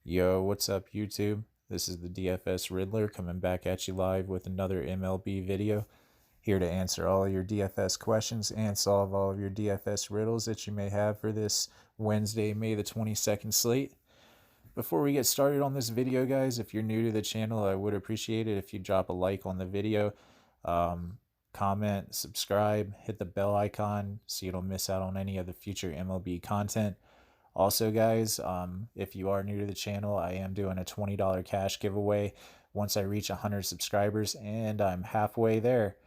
Yo, what's up, YouTube? This is the DFS Riddler coming back at you live with another MLB video. Here to answer all of your DFS questions and solve all of your DFS riddles that you may have for this Wednesday, May the 22nd slate. Before we get started on this video, guys, if you're new to the channel, I would appreciate it if you drop a like on the video, comment, subscribe, hit the bell icon so you don't miss out on any of the future MLB content. Also, guys, if you are new to the channel, I am doing a $20 cash giveaway once I reach 100 subscribers, and I'm halfway there.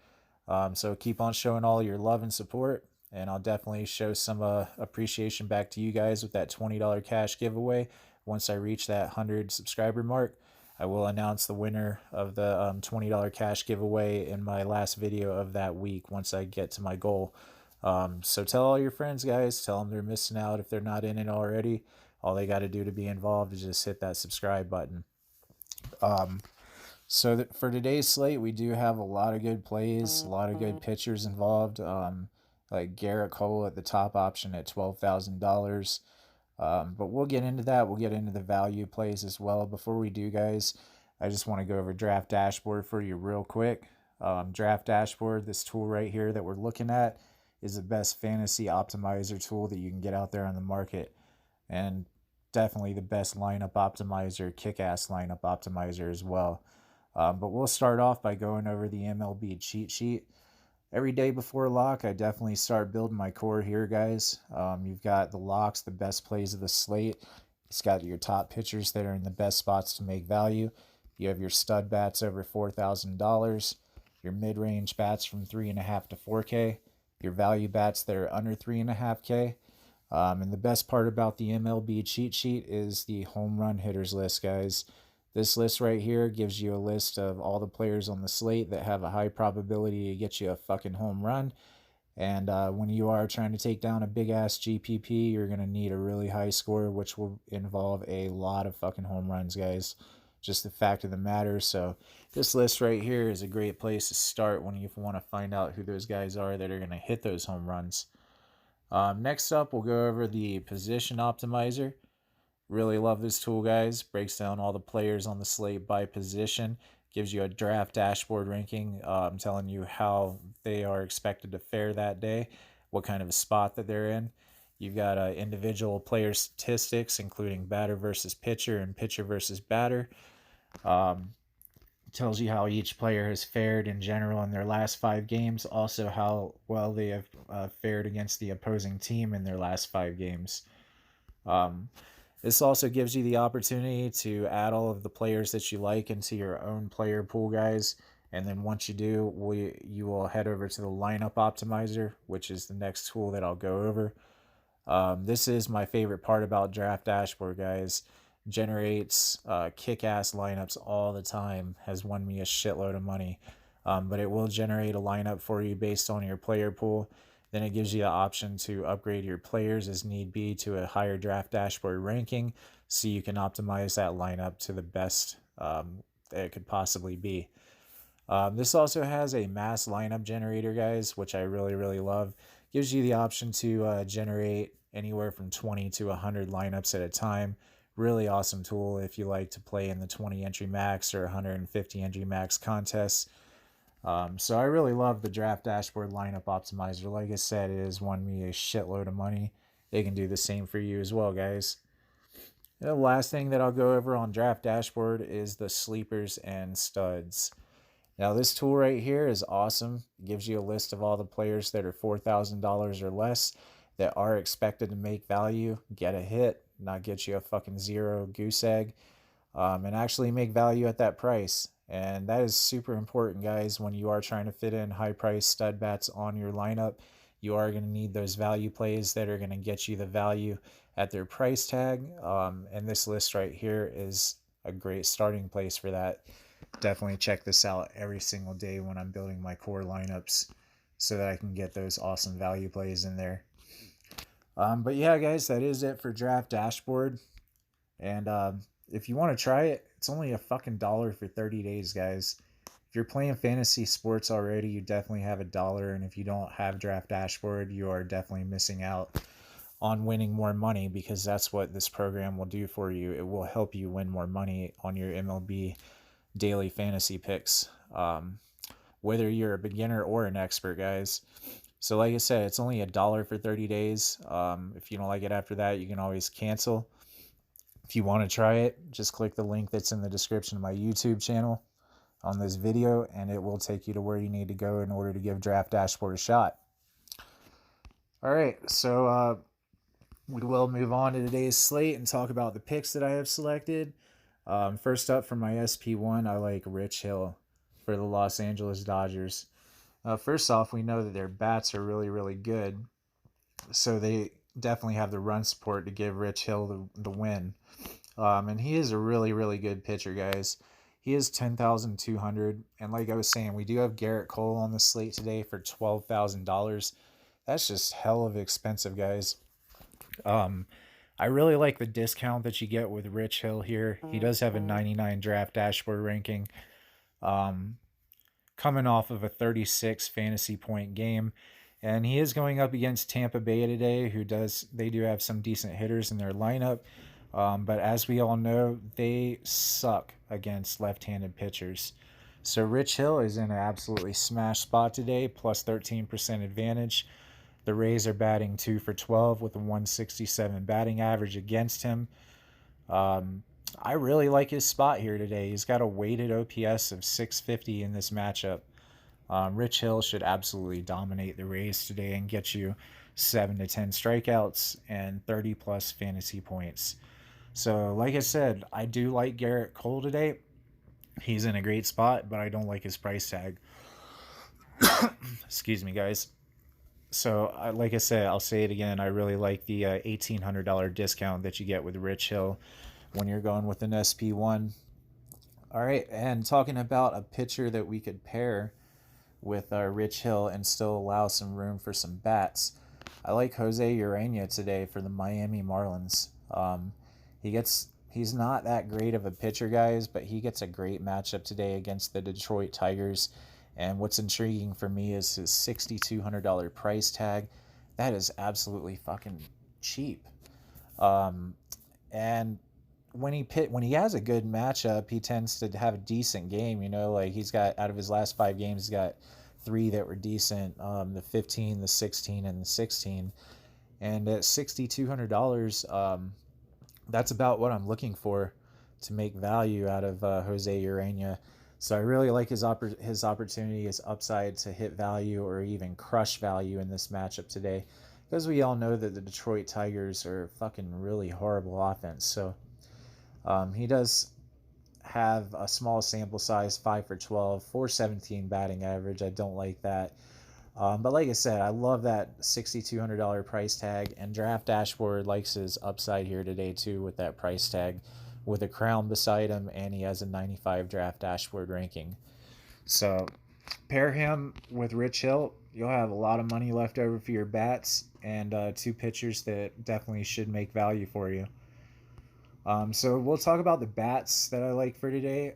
So keep on showing all your love and support, and I'll definitely show some appreciation back to you guys with that $20 cash giveaway. Once I reach that 100 subscriber mark, I will announce the winner of the $20 cash giveaway in my last video of that week once I get to my goal. So tell all your friends, guys. Tell them they're missing out if they're not in it already. All they got to do to be involved is just hit that subscribe button. So for today's slate, we do have a lot of good plays, a lot of good pitchers involved. Like Garrett Cole at the top option at $12,000. But we'll get into that. We'll get into the value plays as well. Before we do, guys, I just want to go over Draft Dashboard for you real quick. Draft Dashboard, this tool right here that we're looking at, is the best fantasy optimizer tool that you can get out there on the market, and definitely the best lineup optimizer, kick-ass lineup optimizer as well. But we'll start off by going over the MLB cheat sheet. Every day before lock, I definitely start building my core here, guys. You've got the locks, the best plays of the slate. It's got your top pitchers that are in the best spots to make value. You have your stud bats over $4,000, your mid-range bats from 3.5 to 4K, your value bats that are under 3.5K. And the best part about the MLB cheat sheet is the home run hitters list, guys. This list right here gives you a list of all the players on the slate that have a high probability to get you a fucking home run. And when you are trying to take down a big-ass GPP, you're going to need a really high score, which will involve a lot of fucking home runs, guys. Just the fact of the matter. So this list right here is a great place to start when you want to find out who those guys are that are going to hit those home runs. Next up, we'll go over the position optimizer. Really love this tool, guys. Breaks down all the players on the slate by position. Gives you a draft dashboard ranking, telling you how they are expected to fare that day, what kind of a spot that they're in. You've got individual player statistics, including batter versus pitcher and pitcher versus batter. Tells you how each player has fared in general in their last 5 games. Also, how well they have fared against the opposing team in their last 5 games. This also gives you the opportunity to add all of the players that you like into your own player pool, guys. And then once you do, you will head over to the lineup optimizer, which is the next tool that I'll go over. This is my favorite part about Draft Dashboard, guys. Generates kick-ass lineups all the time. Has won me a shitload of money. But it will generate a lineup for you based on your player pool. Then it gives you the option to upgrade your players as need be to a higher Draft Dashboard ranking, so you can optimize that lineup to the best that it could possibly be. This also has a mass lineup generator, guys, which I really love. Gives you the option to generate anywhere from 20 to 100 lineups at a time. Really awesome tool if you like to play in the 20 entry max or 150 entry max contests. So I really love the Draft Dashboard lineup optimizer. Like I said, it has won me a shitload of money. They can do the same for you as well, guys. And the last thing that I'll go over on Draft Dashboard is the sleepers and studs. Now this tool right here is awesome. It gives you a list of all the players that are $4,000 or less that are expected to make value, get a hit, not get you a fucking zero goose egg, and actually make value at that price. And that is super important, guys. When you are trying to fit in high price stud bats on your lineup, you are going to need those value plays that are going to get you the value at their price tag. And this list right here is a great starting place for that. Definitely check this out every single day when I'm building my core lineups so that I can get those awesome value plays in there. But yeah, guys, that is it for Draft Dashboard. And if you want to try it, it's only a fucking $1 for 30 days, guys. If you're playing fantasy sports already, you definitely have $1. And if you don't have Draft Dashboard, you are definitely missing out on winning more money, because that's what this program will do for you. It will help you win more money on your MLB daily fantasy picks, whether you're a beginner or an expert, guys. So like I said, it's only $1 for 30 days. If you don't like it after that, you can always cancel. If you want to try it, just click the link that's in the description of my YouTube channel on this video, and it will take you to where you need to go in order to give Draft Dashboard a shot. All right, so we will move on to today's slate and talk about the picks that I have selected. First up, for my SP1, I like Rich Hill for the Los Angeles Dodgers. First off, we know that their bats are really, really good, so they definitely have the run support to give Rich Hill the win. And he is a really, really good pitcher, guys. He is 10,200, and like I was saying, we do have Garrett Cole on the slate today for $12,000. That's just hell of expensive, guys. I really like the discount that you get with Rich Hill here. He does have a 99 draft dashboard ranking, coming off of a 36 fantasy point game, and he is going up against Tampa Bay today, they do have some decent hitters in their lineup. But as we all know, they suck against left-handed pitchers. So Rich Hill is in an absolutely smash spot today, plus 13% advantage. The Rays are batting 2 for 12 with a 167 batting average against him. I really like his spot here today. He's got a weighted OPS of 650 in this matchup. Rich Hill should absolutely dominate the Rays today and get you 7 to 10 strikeouts and 30 plus fantasy points. So, like I said, I do like Garrett Cole today. He's in a great spot, but I don't like his price tag. Excuse me, guys. So, like I said, I'll say it again. I really like the $1,800 discount that you get with Rich Hill when you're going with an SP1. All right, and talking about a pitcher that we could pair with Rich Hill and still allow some room for some bats, I like Jose Urena today for the Miami Marlins. He's not that great of a pitcher, guys, but he gets a great matchup today against the Detroit Tigers. And what's intriguing for me is his $6,200 price tag. That is absolutely fucking cheap. And when he has a good matchup, he tends to have a decent game. You know, like he's got, out of his last 5 games, he's got 3 that were decent. The 15, the 16, and the 16. And at $6,200, that's about what I'm looking for to make value out of Jose Urena. So I really like his opportunity, his upside to hit value or even crush value in this matchup today, because we all know that the Detroit Tigers are fucking really horrible offense. So he does have a small sample size, 5 for 12, 417 batting average. I don't like that. But like I said, I love that $6,200 price tag, and Draft Dashboard likes his upside here today too with that price tag, with a crown beside him, and he has a 95 Draft Dashboard ranking. So pair him with Rich Hill, you'll have a lot of money left over for your bats, and 2 pitchers that definitely should make value for you. So we'll talk about the bats that I like for today.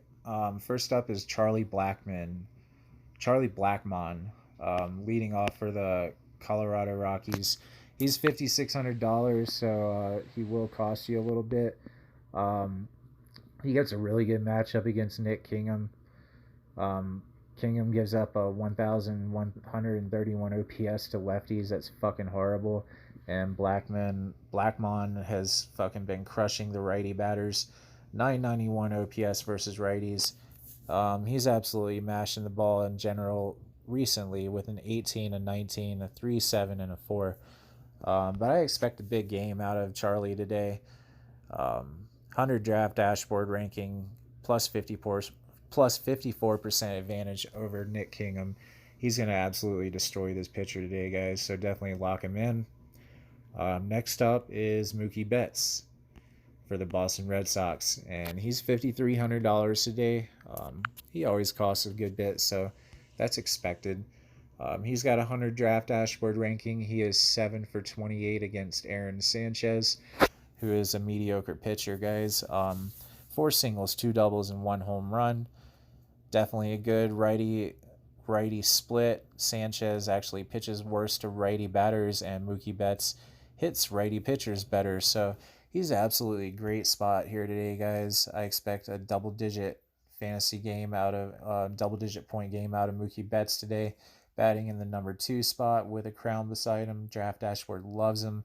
First up is Charlie Blackmon, leading off for the Colorado Rockies. He's $5,600, so he will cost you a little bit. He gets a really good matchup against Nick Kingham. Kingham gives up a 1,131 OPS to lefties. That's fucking horrible. And Blackmon has fucking been crushing the righty batters. 991 OPS versus righties. He's absolutely mashing the ball in general recently with an 18, a 19, a 3-7, and a 4. But I expect a big game out of Charlie today. 100 Draft Dashboard ranking, plus 54% advantage over Nick Kingham. He's going to absolutely destroy this pitcher today, guys, so definitely lock him in. Next up is Mookie Betts for the Boston Red Sox, and he's $5,300 today. He always costs a good bit, so that's expected. He's got a 100 Draft Dashboard ranking. He is 7 for 28 against Aaron Sanchez, who is a mediocre pitcher, guys. 4 singles, 2 doubles, and 1 home run. Definitely a good righty split. Sanchez actually pitches worse to righty batters, and Mookie Betts, hits righty pitchers better. So he's an absolutely great spot here today, guys. I expect a double-digit fantasy game out of double-digit point game out of Mookie Betts today, batting in the number 2 spot with a crown beside him. Draft Dashboard loves him.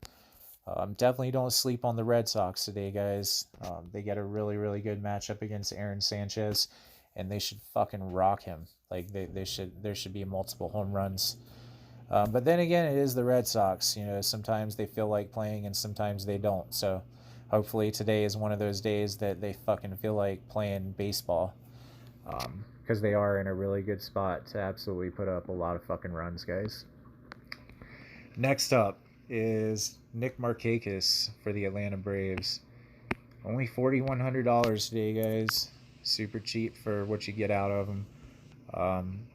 Definitely don't sleep on the Red Sox today, guys. They get a really, really good matchup against Aaron Sanchez, and they should fucking rock him. Like there should be multiple home runs. But then again, it is the Red Sox. You know, sometimes they feel like playing and sometimes they don't. So hopefully today is one of those days that they fucking feel like playing baseball. Because they are in a really good spot to absolutely put up a lot of fucking runs, guys. Next up is Nick Markakis for the Atlanta Braves. Only $4,100 today, guys. Super cheap for what you get out of him.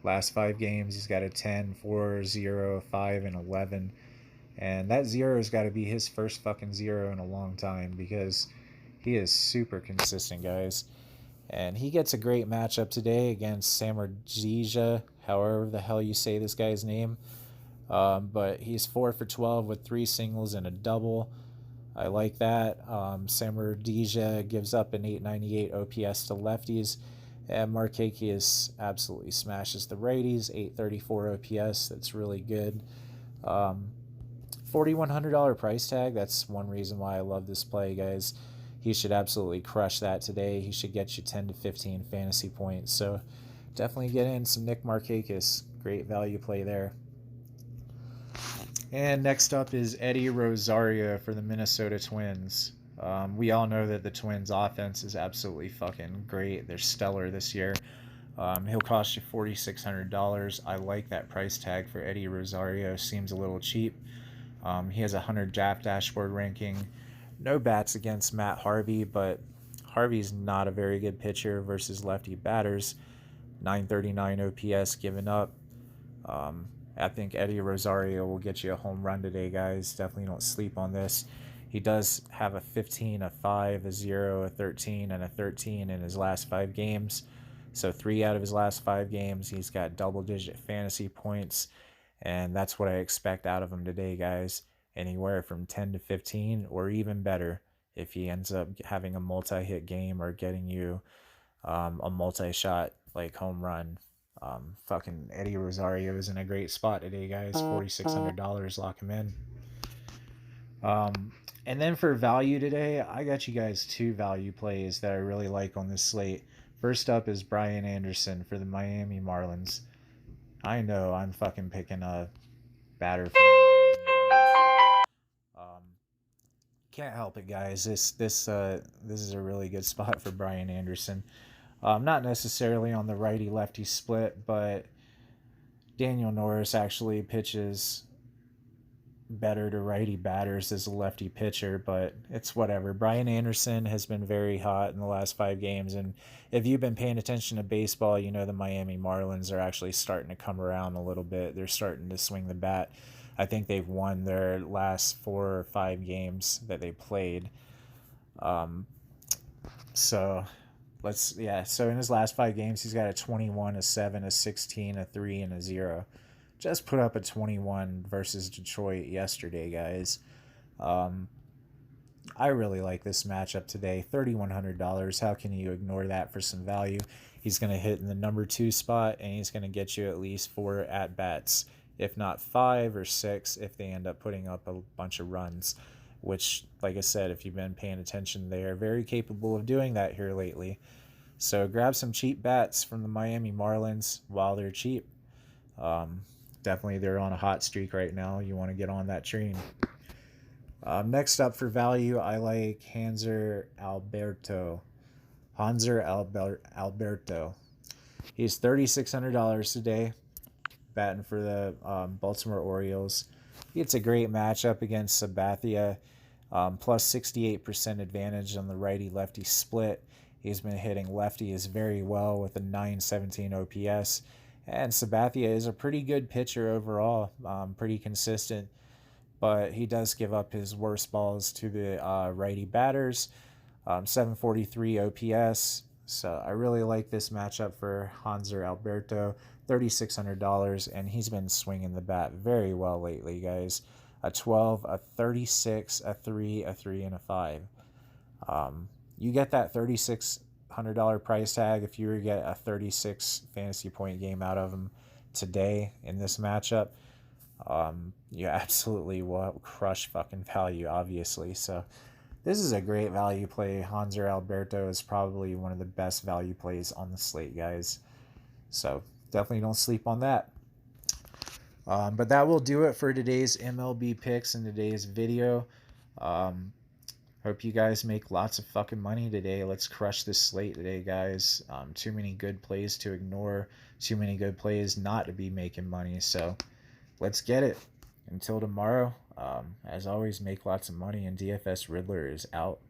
Last 5 games, he's got a 10, 4, 0, 5, and 11. And that 0's got to be his first fucking 0 in a long time because he is super consistent, guys. And he gets a great matchup today against Samardzija, however the hell you say this guy's name. But he's 4 for 12 with 3 singles and a double. I like that. Samardzija gives up an 898 OPS to lefties. And Markakis absolutely smashes the righties, 834 OPS. That's really good. $4,100 price tag. That's one reason why I love this play, guys. He should absolutely crush that today. He should get you 10 to 15 fantasy points. So definitely get in some Nick Markakis. Great value play there. And next up is Eddie Rosario for the Minnesota Twins. We all know that the Twins' offense is absolutely fucking great. They're stellar this year. He'll cost you $4,600. I like that price tag for Eddie Rosario. Seems a little cheap. He has a 100 draft dashboard ranking. No bats against Matt Harvey, but Harvey's not a very good pitcher versus lefty batters. 939 OPS given up. I think Eddie Rosario will get you a home run today, guys. Definitely don't sleep on this. He does have a 15, a 5, a 0, a 13, and a 13 in his last 5 games. So 3 out of his last 5 games, he's got double-digit fantasy points. And that's what I expect out of him today, guys. Anywhere from 10 to 15 or even better if he ends up having a multi-hit game or getting you a multi-shot like home run. Fucking Eddie Rosario is in a great spot today, guys. $4,600, lock him in. And then for value today, I got you guys 2 value plays that I really like on this slate. First up is Brian Anderson for the Miami Marlins. I know I'm fucking picking a batter for the Miami Marlins. Can't help it, guys. This is a really good spot for Brian Anderson. Not necessarily on the righty-lefty split, but Daniel Norris actually pitches better to righty batters as a lefty pitcher, but it's whatever. Brian Anderson has been very hot in the last 5 games, and if you've been paying attention to baseball, you know the Miami Marlins are actually starting to come around a little bit. They're starting to swing the bat. I think they've won their last 4 or 5 games that they played. So in his last 5 games, he's got a 21, a 7, a 16, a 3, and a 0. Just put up a 21 versus Detroit yesterday, guys. I really like this matchup today. $3,100. How can you ignore that for some value? He's going to hit in the number 2 spot, and he's going to get you at least 4 at-bats, if not 5 or 6 if they end up putting up a bunch of runs, which, like I said, if you've been paying attention, they are very capable of doing that here lately. So grab some cheap bats from the Miami Marlins while they're cheap. Definitely they're on a hot streak right now. You want to get on that train. Next up for value, I like Hanser Alberto. He's $3,600 today, batting for the Baltimore Orioles. It's a great matchup against Sabathia. Plus 68% advantage on the righty-lefty split. He's been hitting lefties very well with a 917 OPS. And Sabathia is a pretty good pitcher overall, pretty consistent. But he does give up his worst balls to the righty batters. 743 OPS. So I really like this matchup for Hanser Alberto. $3,600, and he's been swinging the bat very well lately, guys. a 12, a 36, a 3, a 3, and a 5. You get that $3,600 price tag if you were to get a 36 fantasy point game out of him today in this matchup. You absolutely will crush fucking value, obviously. So this is a great value play. Hanser Alberto is probably one of the best value plays on the slate, guys. So definitely don't sleep on that. But that will do it for today's MLB picks and today's video. Hope you guys make lots of fucking money today. Let's crush this slate today, guys. Too many good plays to ignore. Too many good plays not to be making money. So let's get it. Until tomorrow, as always, make lots of money, and DFS Riddler is out.